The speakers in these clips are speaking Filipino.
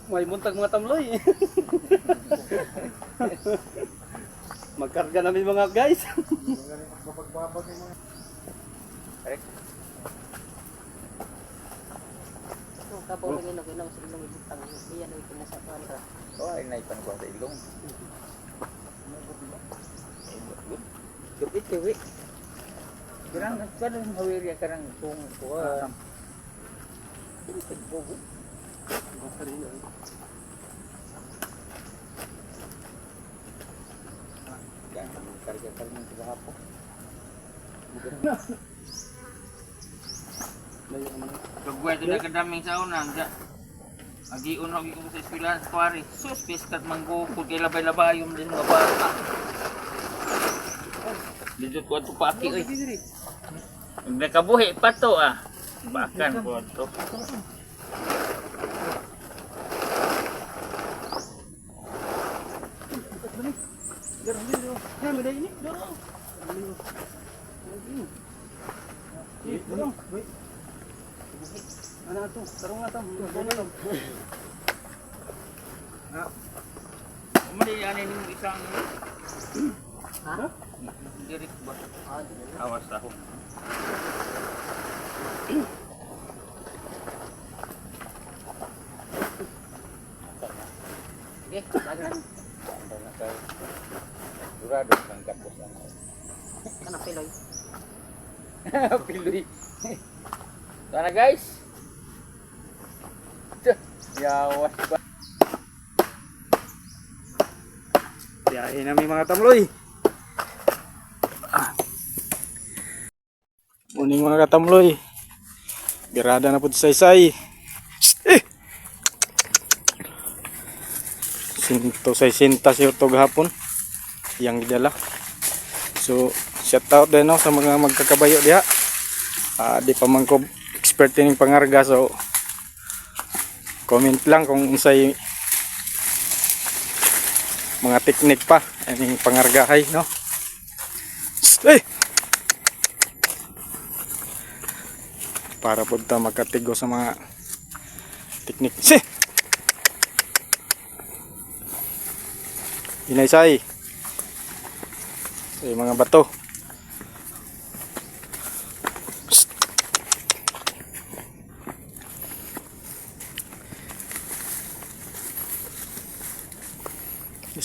May buntag mga tamloy. Magkarga namin mga guys. Kabaw lang yun, okay lang sa ilong ibutang. Iyan ay pinasakuhan ka. Oh, ay naipan ko sa ilong. Gupit kiwi. Karang karang hawiri karang kung kuha. Yan, karga-karga ng hapo. Kagwet na kadaming sauna nga. Agi uno gi ko sa eskwelahan sa kwari. Sus piskat manggukod kay labay-labayom din mga bata. Dito ko ato paki oy. Nakabuhi pa to ah. Bakan ko to. Ano to? Tarong nga to. Umali yan yung isang Ha? dirik ba? Ah, di na. Awas ako. Okay, lagan. Durado kang kapos lang. Kanang piloy. Piloy. Sana guys. Yawas ba? Biyahe namin mga tamloy. Muning mga katamloy. Birada na po sa saysay. Sinto sa sinta siya ito gahapon. Yang gidala. So, shout out din no, sa mga magkakabayo diha. Di pa man ko expert in pangarga, so comment lang kung unsay mga teknik pa aning pangargahay no. Para po ta magkatigo sa mga teknik. Inaysay sa mga bato.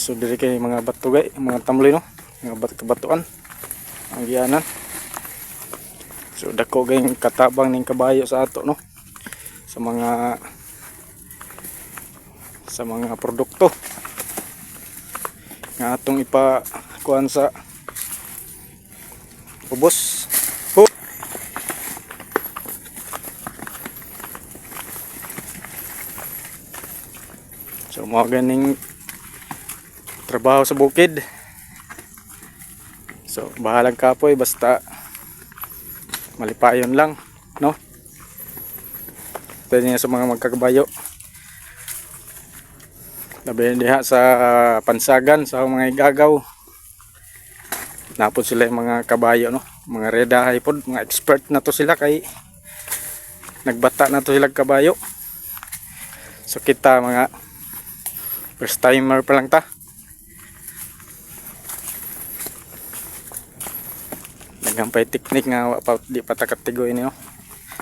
So diri kay mga bato gay, mga tamloy no, mga batuan ang gianan. So dako gay katabang ning kabayo sa ato no, sa mga produkto nga atong ipakuan sa ubos. So mga ganing trabaho sa bukid. So bahalang kapoy basta malipayon lang no. Pwede nga sa mga magkakabayo. Labi diha sa pansagan sa mga igagaw. Napod sila yung mga kabayo no, mga redahay pod, mga expert na to sila kay nagbata na to sila kabayo. So kita mga first timer pa lang ta. Nagampay teknik nga di pa takatigo ini no.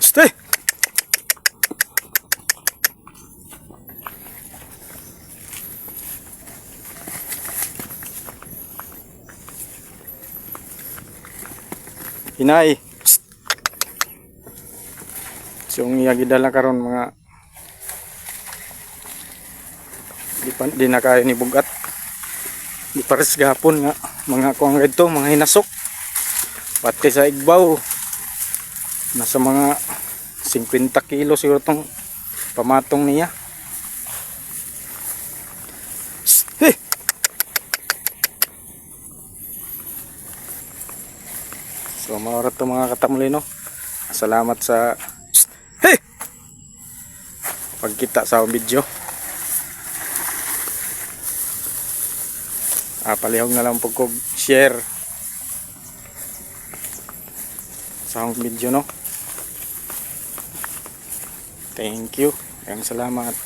Stay. Hinay. So ang iyagidala karon mga di na kayo ni bugat. Di pares gahapon nga mga kuang ito, mga hinasok. Pati sa igbaw nasa mga 50 kilo siguro tong pamatong niya. So maorat to mga katamloy no. Salamat sa pagkita sa video. Palihog na lang po ko share sa akong video no. Thank you. Salamat.